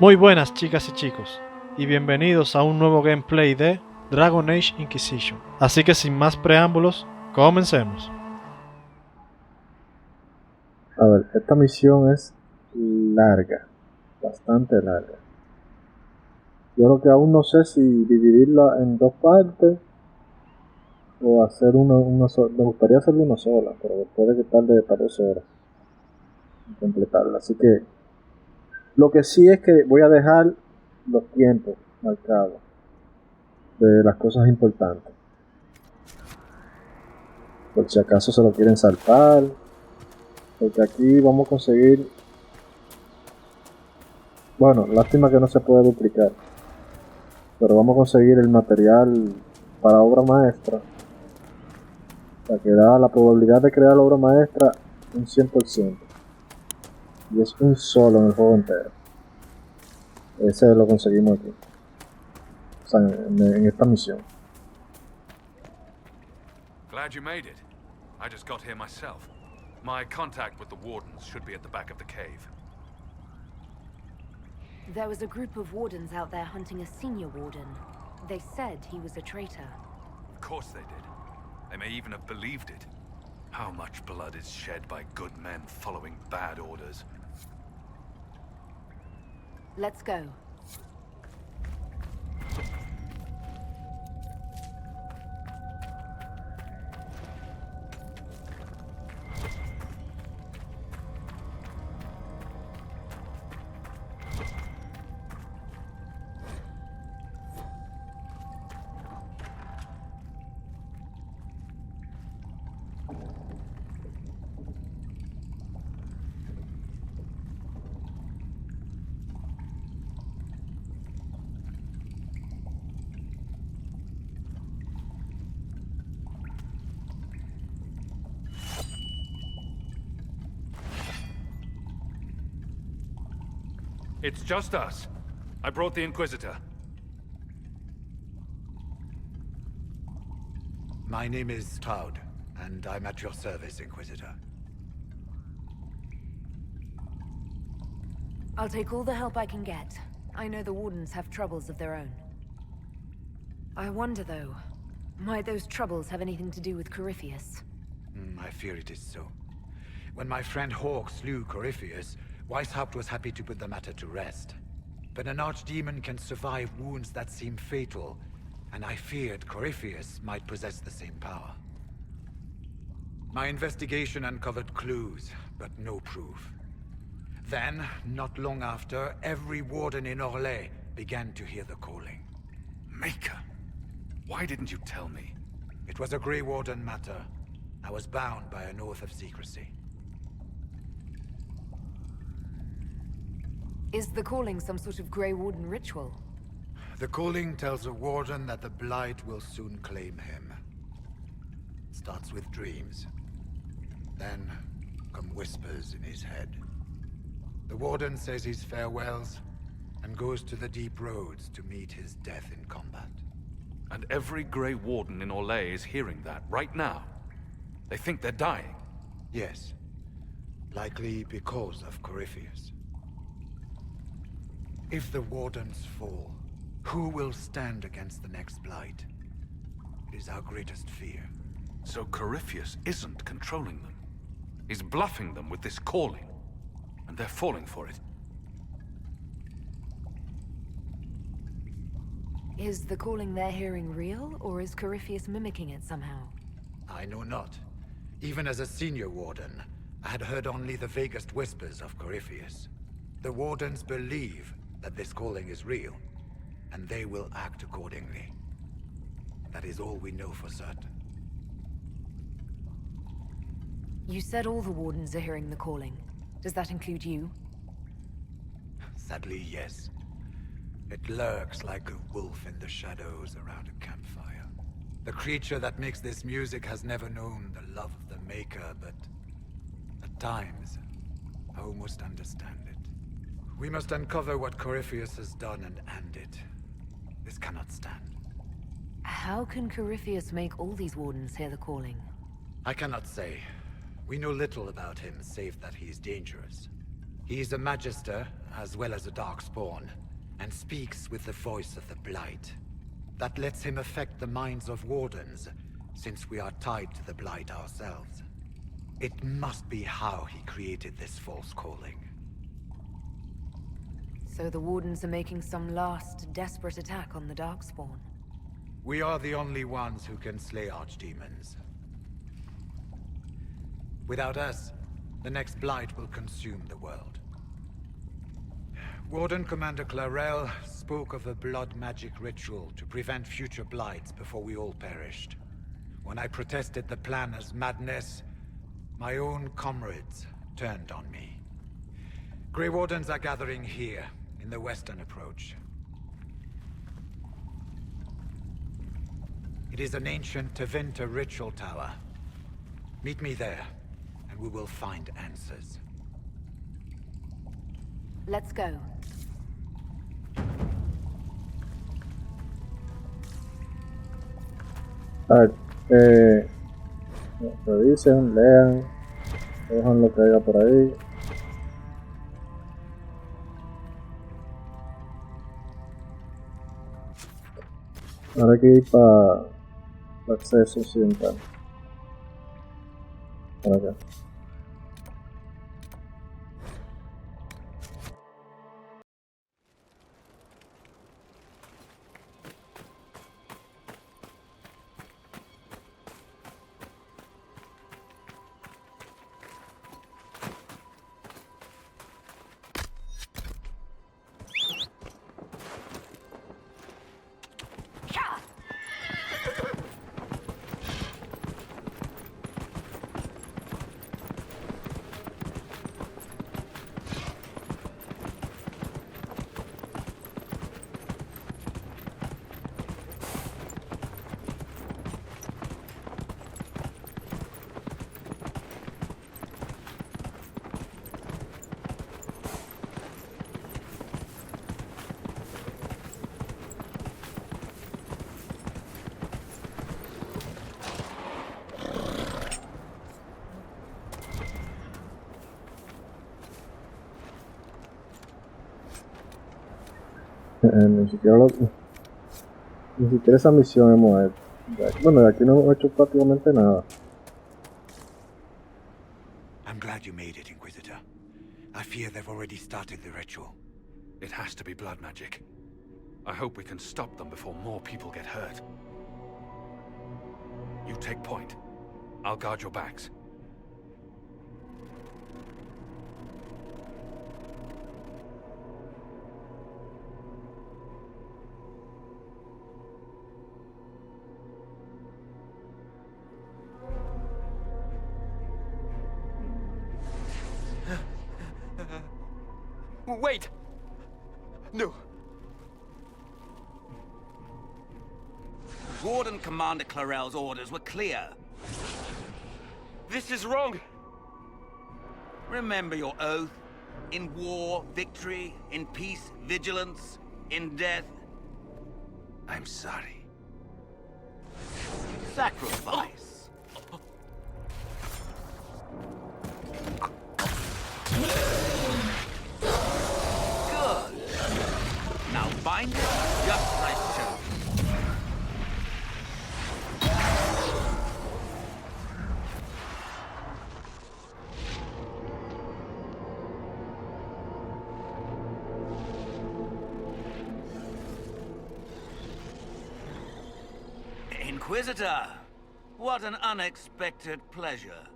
Muy buenas chicas y chicos, y bienvenidos a un nuevo gameplay de Dragon Age Inquisition. Así que sin más preámbulos, comencemos. A ver, esta misión es larga, bastante larga. Yo creo que aún no sé si dividirla en dos partes o hacer una sola. Me gustaría hacerla una sola, pero después de que tarde para 2 horas en completarla. Así que lo que sí es que voy a dejar los tiempos marcados de las cosas importantes, por si acaso se lo quieren saltar, porque aquí vamos a conseguir. Bueno, lástima que no se puede duplicar, pero vamos a conseguir el material para obra maestra, o sea, que da la probabilidad de crear la obra maestra un 100%, y es un solo en el juego entero. Ese lo conseguimos aquí, o sea, en esta misión. Glad you made it. I just got here myself. My contact with the wardens should be at the back of the cave. There was a group of wardens out there hunting a senior warden. They said he was a traitor. Of course they did. They may even have believed it. How much blood is shed by good men following bad orders? Let's go. It's just us. I brought the Inquisitor. My name is Toud, and I'm at your service, Inquisitor. I'll take all the help I can get. I know the wardens have troubles of their own. I wonder, though, might those troubles have anything to do with Corypheus? I fear it is so. When my friend Hawk slew Corypheus, Weishaupt was happy to put the matter to rest. But an archdemon can survive wounds that seem fatal, and I feared Corypheus might possess the same power. My investigation uncovered clues, but no proof. Then, not long after, every warden in Orlais began to hear the calling. Maker, why didn't you tell me? It was a Grey Warden matter. I was bound by an oath of secrecy. Is the calling some sort of Grey Warden ritual? The calling tells a warden that the Blight will soon claim him. Starts with dreams. Then come whispers in his head. The warden says his farewells and goes to the deep roads to meet his death in combat. And every Grey Warden in Orlais is hearing that right now. They think they're dying. Yes. Likely because of Corypheus. If the wardens fall, who will stand against the next Blight? It is our greatest fear. So Corypheus isn't controlling them. He's bluffing them with this calling. And they're falling for it. Is the calling they're hearing real, or is Corypheus mimicking it somehow? I know not. Even as a senior warden, I had heard only the vaguest whispers of Corypheus. The wardens believe that this calling is real, and they will act accordingly. That is all we know for certain. You said all the wardens are hearing the calling. Does that include you? Sadly, yes. It lurks like a wolf in the shadows around a campfire. The creature that makes this music has never known the love of the Maker, but at times, I almost understand it. We must uncover what Corypheus has done and end it. This cannot stand. How can Corypheus make all these wardens hear the calling? I cannot say. We know little about him, save that he is dangerous. He is a Magister, as well as a Darkspawn, and speaks with the voice of the Blight. That lets him affect the minds of Wardens, since we are tied to the Blight ourselves. It must be how he created this false calling. So the Wardens are making some last, desperate attack on the Darkspawn. We are the only ones who can slay archdemons. Without us, the next Blight will consume the world. Warden Commander Clarel spoke of a blood magic ritual to prevent future Blights before we all perished. When I protested the plan as madness, my own comrades turned on me. Grey Wardens are gathering here, in the western approach. It is an ancient Tevinter ritual tower. Meet me there, and we will find answers. Let's go. A ver, revisen, lean, dejan lo que haya por ahí. Ahora hay que ir para el acceso occidental. Para acá. Ni siquiera esa misión hemos hecho. Bueno, de aquí no hemos hecho prácticamente nada. I'm glad you made it, Inquisitor. I fear they've already started the ritual. It has to be blood magic. I hope we can stop them before more people get hurt. You take point. I'll guard your backs. Wait! No. Warden Commander Clarel's orders were clear. This is wrong! Remember your oath. In war, victory. In peace, vigilance. In death, I'm sorry. Sacrifice. Good. Now bind it just as I showed you. Inquisitor, what an unexpected pleasure.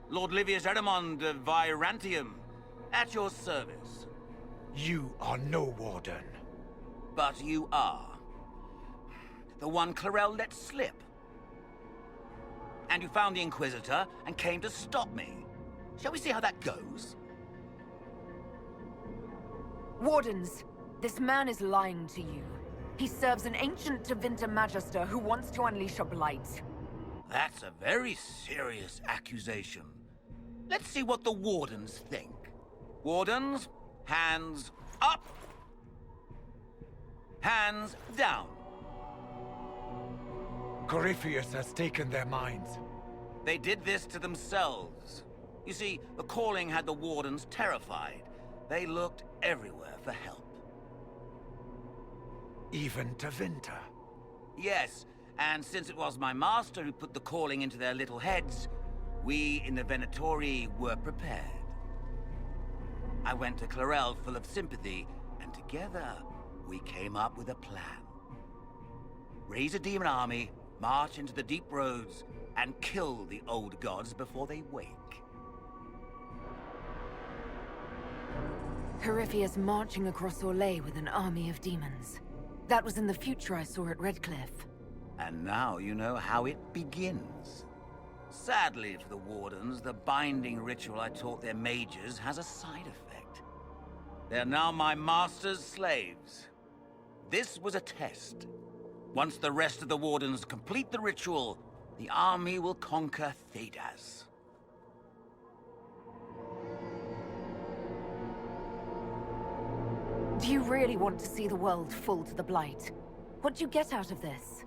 Lord Livius Erimond of Virantium, at your service. You are no warden. But you are. The one Clarel let slip. And you found the Inquisitor and came to stop me. Shall we see how that goes? Wardens, this man is lying to you. He serves an ancient Tevinter Magister who wants to unleash a blight. That's a very serious accusation. Let's see what the Wardens think. Wardens, hands up. Hands down. Corypheus has taken their minds. They did this to themselves. You see, the calling had the Wardens terrified. They looked everywhere for help. Even to Winter. Yes, and since it was my master who put the calling into their little heads, we in the Venatori were prepared. I went to Clarel full of sympathy, and together we came up with a plan. Raise a demon army, march into the deep roads, and kill the old gods before they wake. Corypheus marching across Orlais with an army of demons. That was in the future I saw at Redcliffe. And now you know how it begins. Sadly for the Wardens, the binding ritual I taught their mages has a side effect. They're now my master's slaves. This was a test. Once the rest of the Wardens complete the ritual, the army will conquer Thedas. Do you really want to see the world fall to the Blight? What do you get out of this?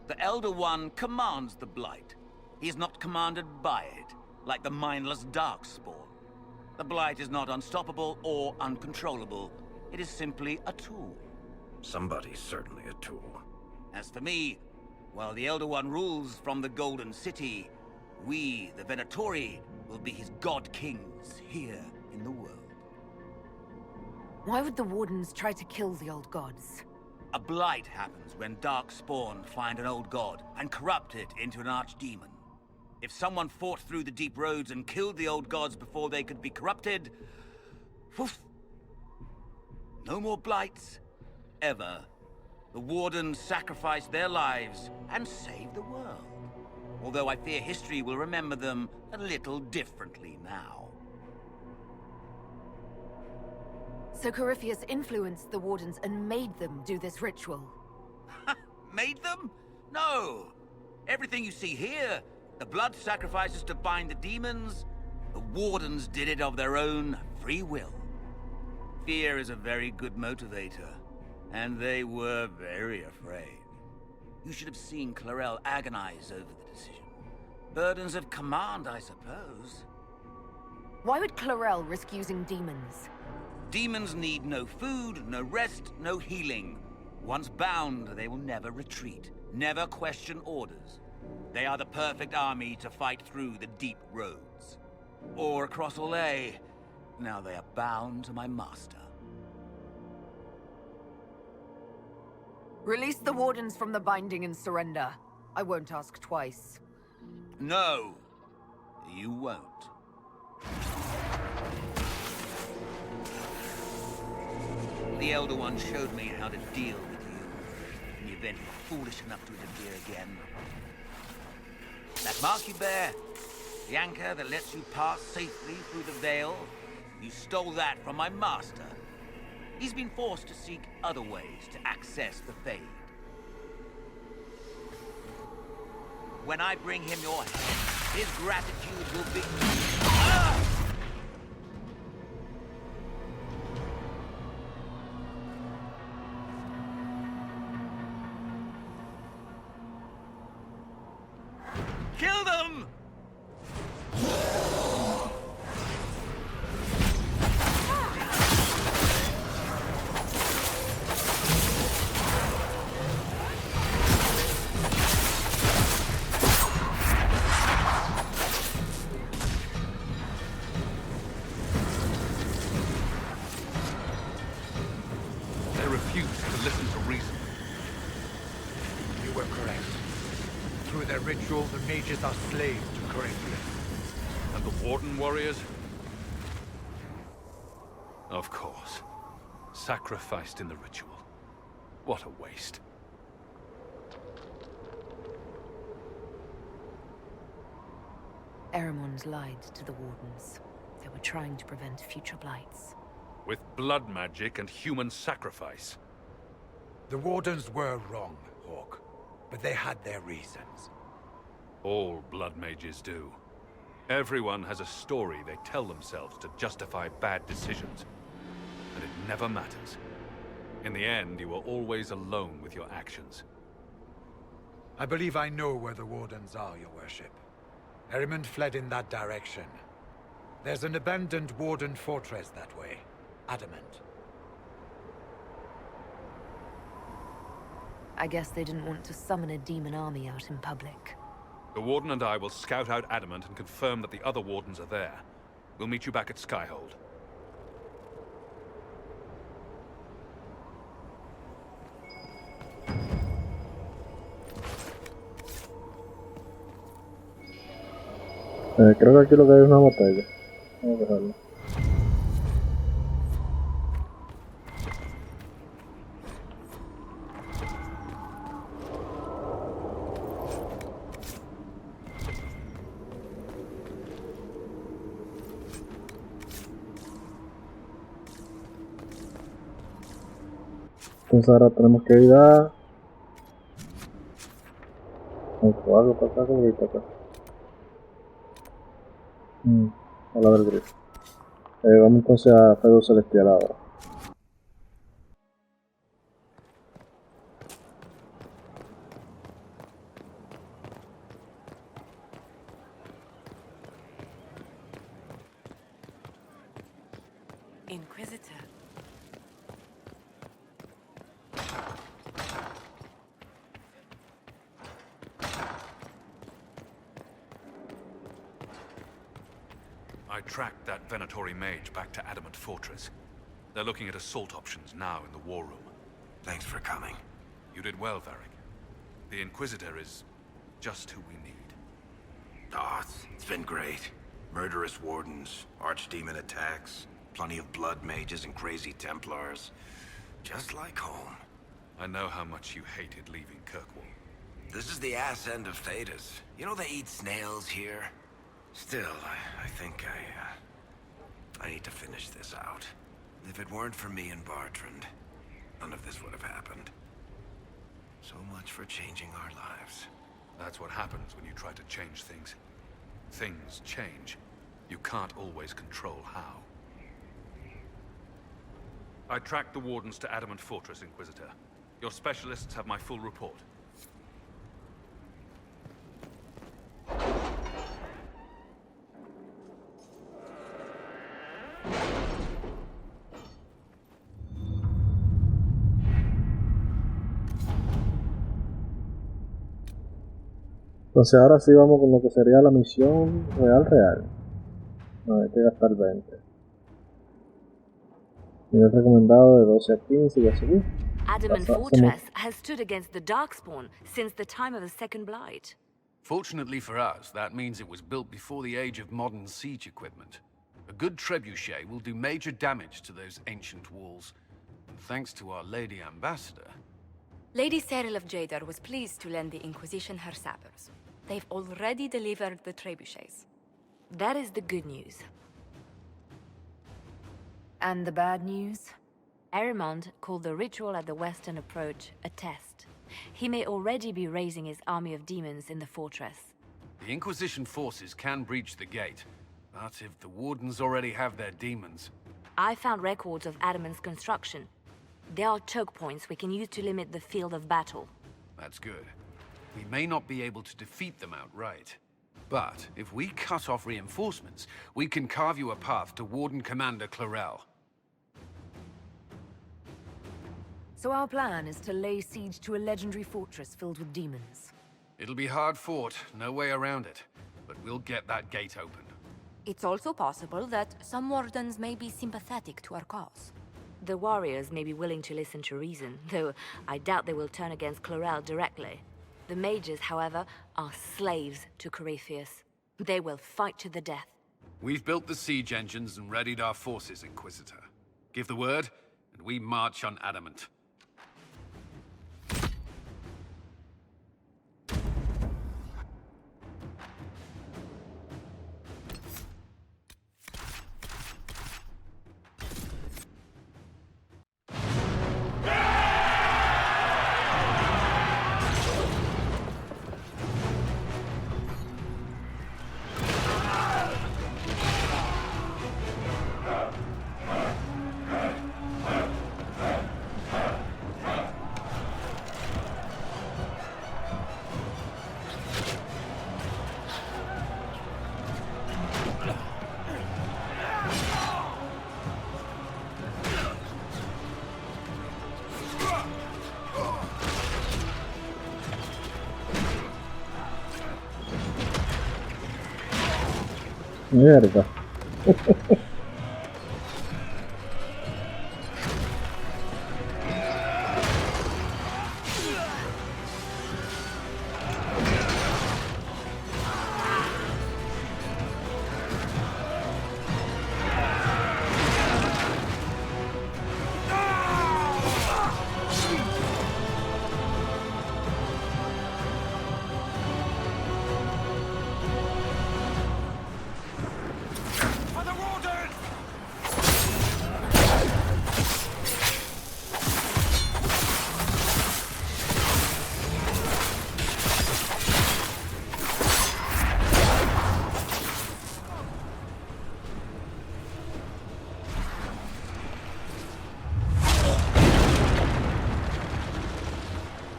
The Elder One commands the Blight. He is not commanded by it, like the mindless Darkspawn. The Blight is not unstoppable or uncontrollable. It is simply a tool. Somebody's certainly a tool. As for me, while the Elder One rules from the Golden City, we, the Venatori, will be his god-kings here in the world. Why would the Wardens try to kill the old gods? A blight happens when Darkspawn find an old god and corrupt it into an archdemon. If someone fought through the deep roads and killed the old gods before they could be corrupted, woof, no more blights, ever. The Wardens sacrificed their lives and saved the world. Although I fear history will remember them a little differently now. So Corypheus influenced the Wardens and made them do this ritual. Made them? No! Everything you see here, the blood sacrifices to bind the demons, the Wardens did it of their own free will. Fear is a very good motivator, and they were very afraid. You should have seen Clarel agonize over the decision. Burdens of command, I suppose. Why would Clarel risk using demons? Demons need no food, no rest, no healing. Once bound, they will never retreat, never question orders. They are the perfect army to fight through the deep roads. Or across Orlais. Now they are bound to my master. Release the Wardens from the binding and surrender. I won't ask twice. No, you won't. The Elder One showed me how to deal with you in the event you were foolish enough to interfere again. That mark you bear, the anchor that lets you pass safely through the veil, you stole that from my master. He's been forced to seek other ways to access the Fade. When I bring him your head, his gratitude will be... Ah! Kill them! They refuse to listen to reason. You were correct. Through their ritual, the mages are slaves to Corypheus. And the Warden warriors? Of course. Sacrificed in the ritual. What a waste. Eramond lied to the Wardens. They were trying to prevent future blights. With blood magic and human sacrifice. The Wardens were wrong, Hawk. But they had their reasons. All blood mages do. Everyone has a story they tell themselves to justify bad decisions. And it never matters. In the end, you are always alone with your actions. I believe I know where the Wardens are, Your Worship. Eramond fled in that direction. There's an abandoned Warden fortress that way. adamant. I guess they didn't want to summon a demon army out in public. The Warden and I will scout out Adamant and confirm that the other Wardens are there. We'll meet you back at Skyhold. Creo que aquí lo que hay es una botella. Vamos a dejarlo. Entonces ahora tenemos que ir a... algo para acá, como ir para acá. A la del grifo. Vamos entonces a Feudo Celestial ahora. Inquisitor. I tracked that Venatori mage back to Adamant Fortress. They're looking at assault options now in the war room. Thanks for coming. You did well, Varric. The Inquisitor is just who we need. Oh, it's been great. Murderous wardens, archdemon attacks, plenty of blood mages and crazy Templars. Just like home. I know how much you hated leaving Kirkwall. This is the ass end of Thedas. You know they eat snails here? Still, I think I need to finish this out. If it weren't for me and Bartrand, none of this would have happened. So much for changing our lives. That's what happens when you try to change things. Things change. You can't always control how. I tracked the Wardens to Adamant Fortress, Inquisitor. Your specialists have my full report. Entonces ahora sí vamos con lo que sería la misión real. No, hay que gastar 20. Nivel recomendado de 12 a 15 y así. Adamant Fortress has stood against the Darkspawn since the time of the Second Blight. Fortunately for us, that means it was built before the age of modern siege equipment. A good trebuchet will do major damage to those ancient walls. And thanks to our Lady Ambassador... Lady Cyril of Jadar was pleased to lend the Inquisition her sappers. They've already delivered the trebuchets. That is the good news. And the bad news? Erimond called the ritual at the western approach a test. He may already be raising his army of demons in the fortress. The Inquisition forces can breach the gate, but if the Wardens already have their demons... I found records of Adamant's construction. There are choke points we can use to limit the field of battle. That's good. We may not be able to defeat them outright. But if we cut off reinforcements, we can carve you a path to Warden Commander Clarel. So our plan is to lay siege to a legendary fortress filled with demons. It'll be hard fought, no way around it. But we'll get that gate open. It's also possible that some Wardens may be sympathetic to our cause. The warriors may be willing to listen to reason, though I doubt they will turn against Clarel directly. The mages, however, are slaves to Corypheus. They will fight to the death. We've built the siege engines and readied our forces, Inquisitor. Give the word, and we march on Adamant. Mierda.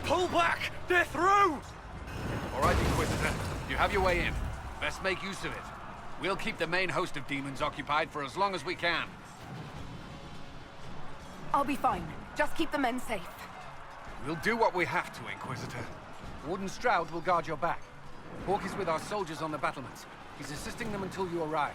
Pull back! They're through! All right, Inquisitor. You have your way in. Best make use of it. We'll keep the main host of demons occupied for as long as we can. I'll be fine. Just keep the men safe. We'll do what we have to, Inquisitor. Warden Stroud will guard your back. Hawk is with our soldiers on the battlements. He's assisting them until you arrive.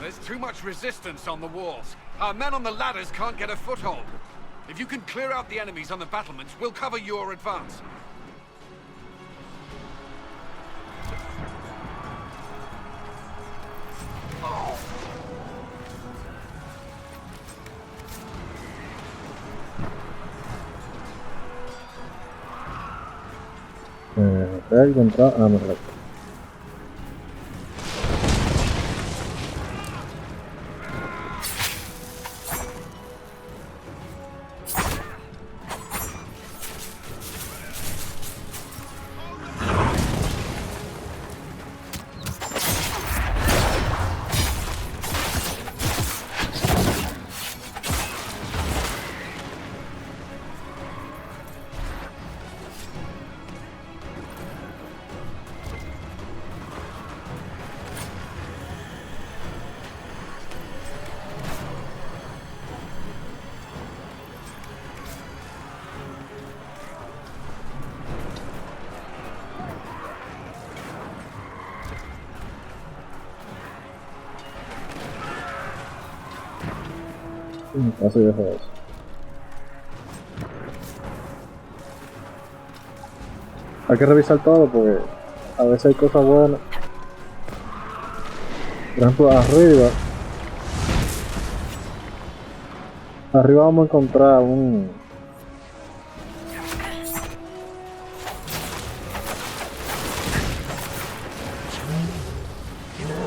There's too much resistance on the walls. Our men on the ladders can't get a foothold. If you can clear out the enemies on the battlements, we'll cover your advance. Real contra Amuleto. Paso de juegos. Hay que revisar todo porque a veces hay cosas buenas. Por ejemplo, arriba vamos a encontrar un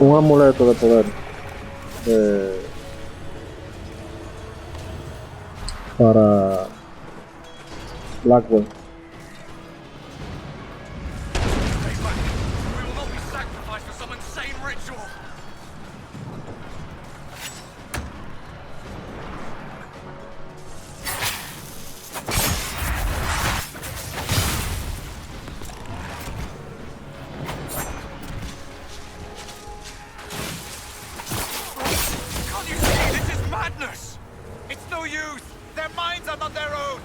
amuleto de poder para Blackwall. We will not be sacrificed for some insane ritual! Can't you see? This is madness! It's no use! Their minds are not their own!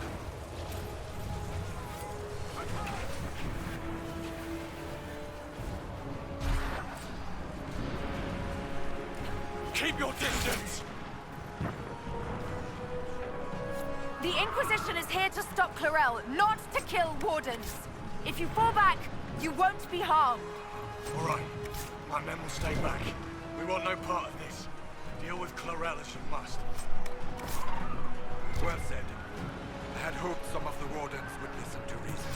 Keep your distance! The Inquisition is here to stop Clarel, not to kill wardens. If you fall back, you won't be harmed. All right. My men will stay back. We want no part of this. Deal with Clarel as you must. Well said. I had hoped some of the wardens would listen to reason.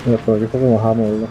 Mira, por aquí fue que bajamos, ¿verdad?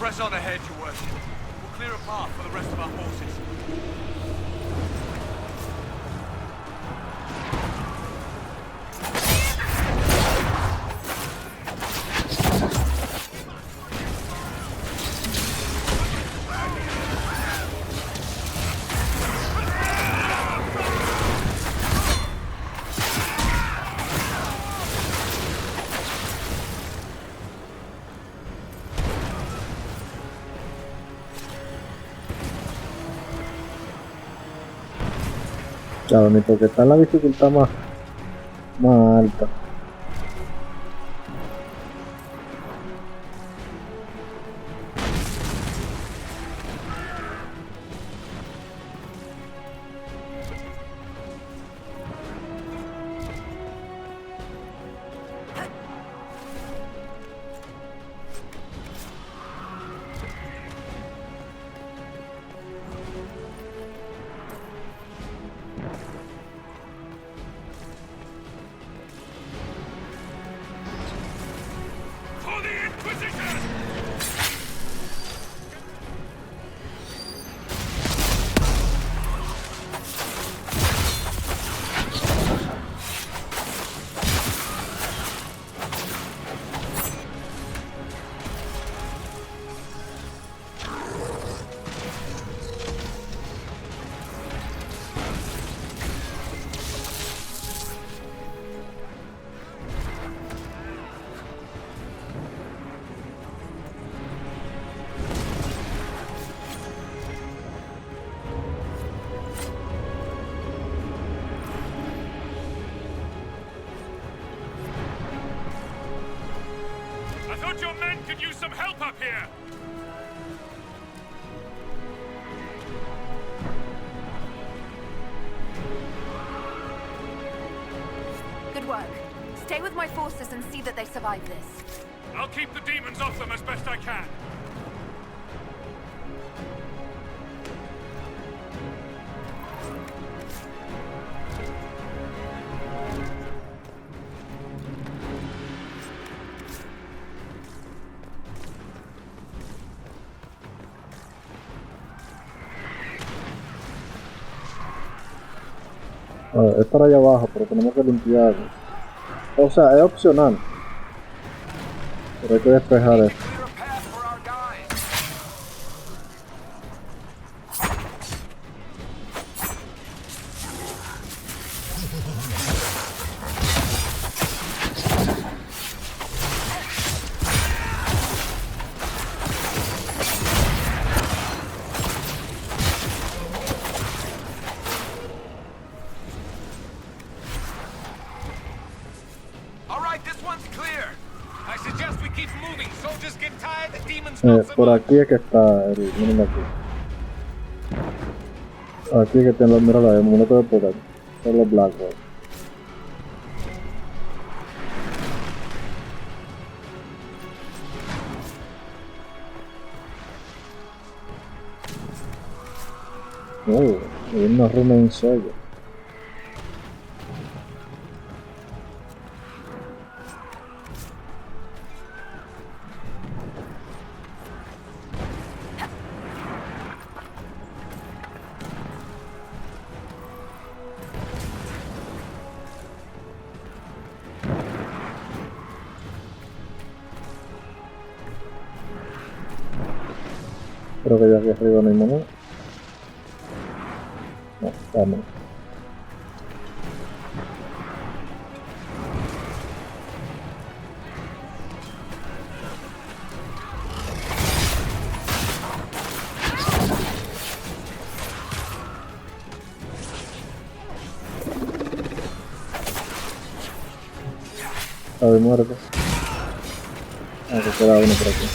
Press on ahead, Your Worship. We'll clear a path for the rest of our forces. Claro, ni porque está en la dificultad más alta. For the Inquisition! I thought your men could use some help up here! Good work. Stay with my forces and see that they survive this. I'll keep the demons off them as best I can. A ver, es para allá abajo, pero tenemos que limpiarlo. O sea, es opcional. Pero hay que despejar esto. Por aquí es que está el... Miren aquí. Aquí es que tiene los... Mira la amuleto de poder. Son los Blackwall. Hay una runa en sello. Creo que ya aquí arriba no hay moneda. No, vamos. Está de muerte. Ah, que queda uno por aquí.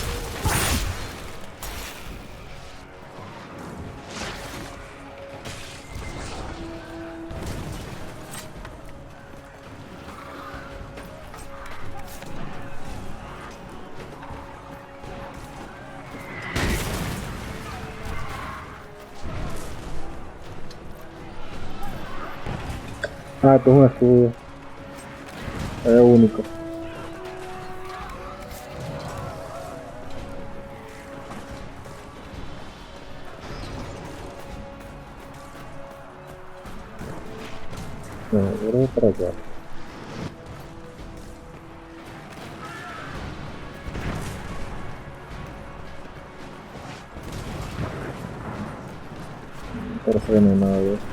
Ah, esto es un escudo. Es único. No, yo creo que para acá. Parece que no hay nada de eso.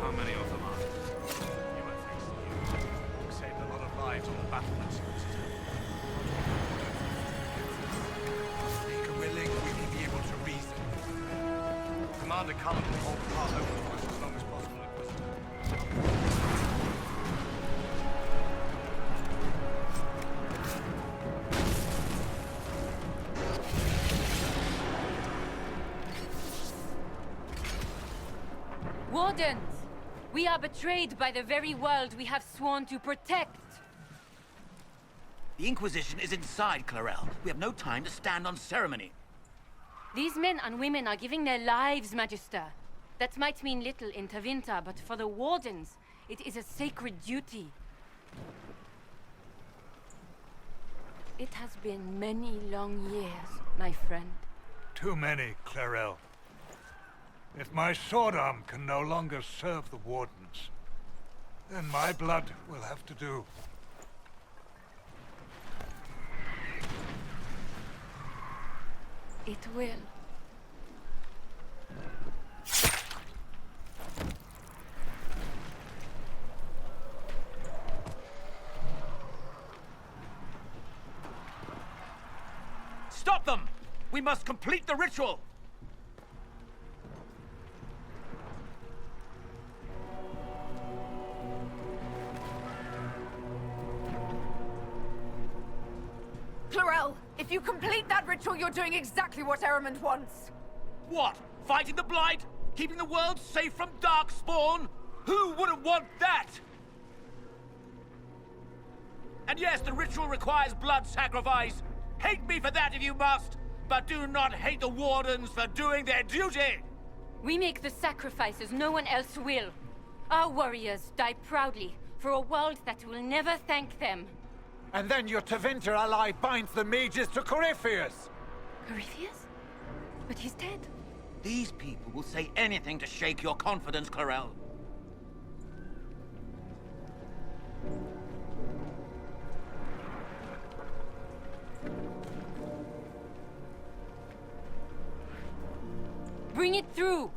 How many of them are there? You won't think so. You saved a lot of lives on the battlements. Make a willing, we may be able to reason. Commander Cullen will hold the part open for us as long as possible, Inquisitor. Wardens! We are betrayed by the very world we have sworn to protect. The Inquisition is inside Clarel. We have no time to stand on ceremony. These men and women are giving their lives, Magister. That might mean little in Tevinter, but for the Wardens, it is a sacred duty. It has been many long years, my friend. Too many, Clarel. If my sword arm can no longer serve the Wardens, then my blood will have to do. It will. Stop them! We must complete the ritual! Clarel, if you complete that ritual, you're doing exactly what Ehrman wants. What? Fighting the Blight? Keeping the world safe from Darkspawn? Who wouldn't want that? And yes, the ritual requires blood sacrifice. Hate me for that if you must, but do not hate the Wardens for doing their duty! We make the sacrifices no one else will. Our warriors die proudly for a world that will never thank them. And then your Tevinter ally binds the mages to Corypheus! Corypheus? But he's dead. These people will say anything to shake your confidence, Clarel. Bring it through!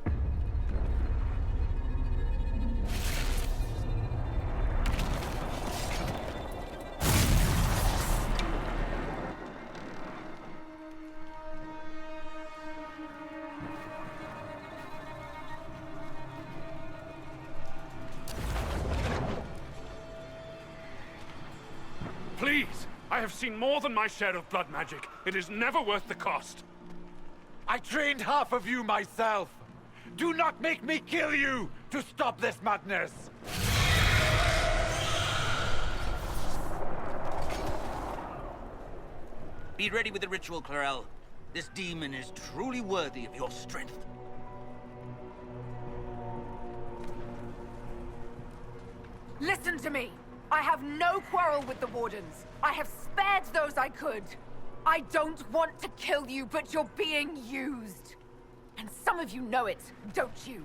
Please! I have seen more than my share of blood magic. It is never worth the cost. I trained half of you myself! Do not make me kill you to stop this madness! Be ready with the ritual, Clarel. This demon is truly worthy of your strength. Listen to me. I have no quarrel with the Wardens. I have spared those I could. I don't want to kill you, but you're being used. And some of you know it, don't you?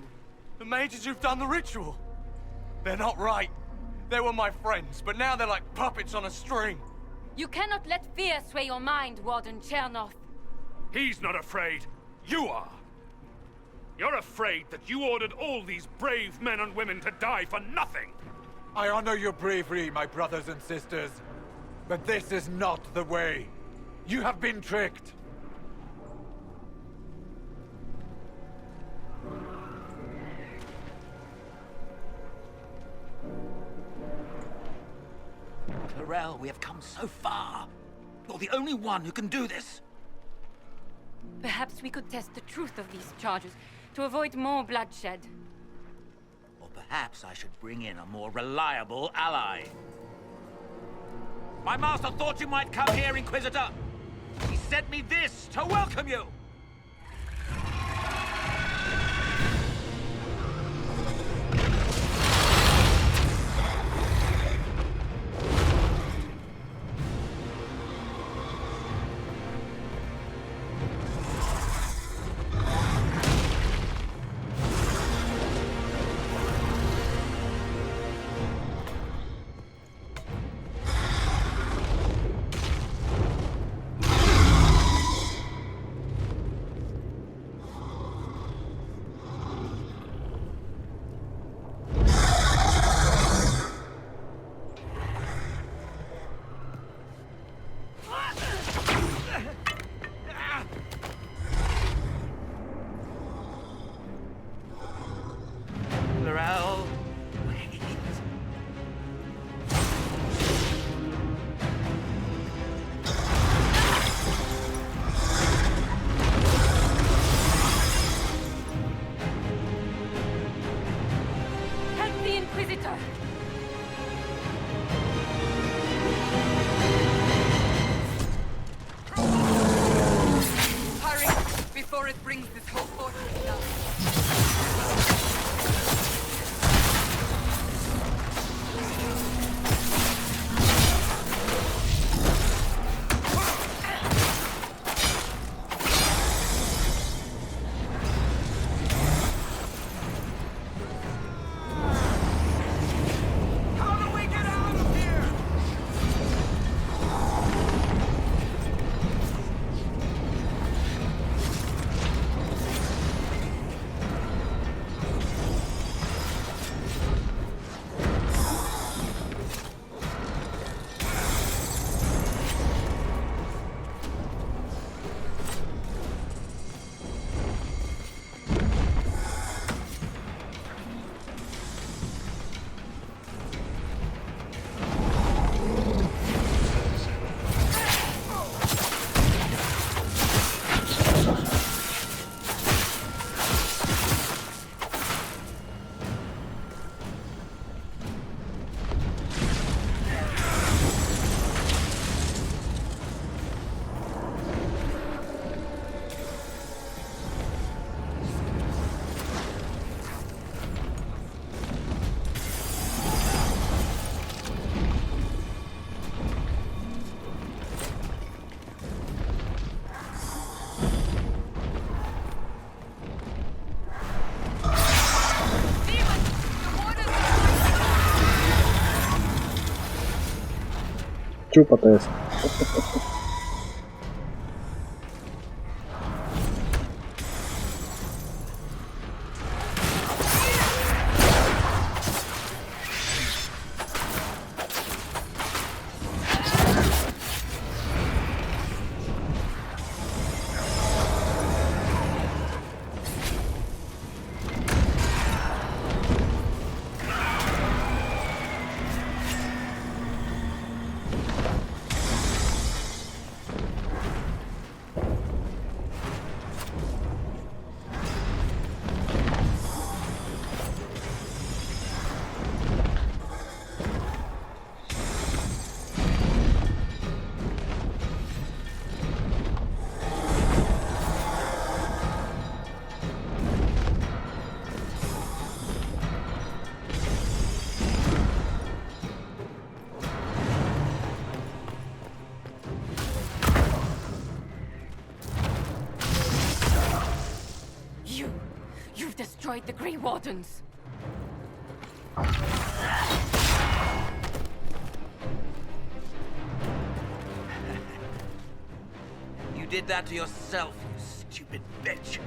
The mages who've done the ritual. They're not right. They were my friends, but now they're like puppets on a string. You cannot let fear sway your mind, Warden Chernoff. He's not afraid. You are. You're afraid that you ordered all these brave men and women to die for nothing. I honor your bravery, my brothers and sisters. But this is not the way. You have been tricked. Clarel, we have come so far. You're the only one who can do this. Perhaps we could test the truth of these charges to avoid more bloodshed. Or Perhaps I should bring in a more reliable ally. My master thought you might come here, Inquisitor. He sent me this to welcome you. Chúpate eso. Destroyed the Grey Wardens. You did that to yourself, you stupid bitch.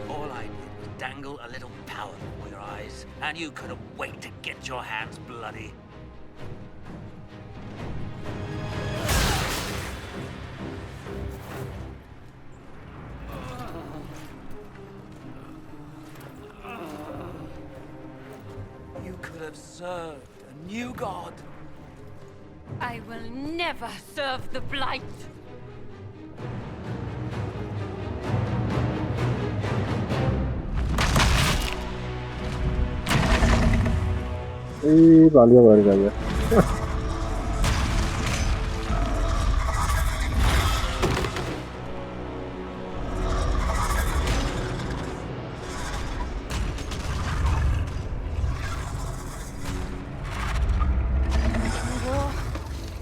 All I did was dangle a little power before your eyes, and you couldn't wait to get your hands bloody. Have served a new god. I will never serve the Blight. Y valió verga ya.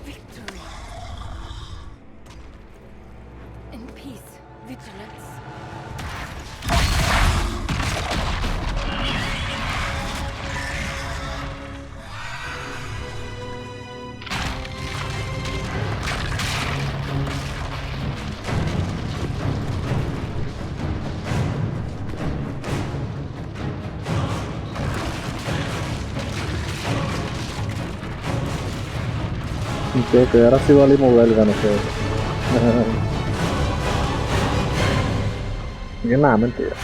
Victory. In peace, vigilance. Que ahora sí valimos verga nosotros. Y nada, mentira.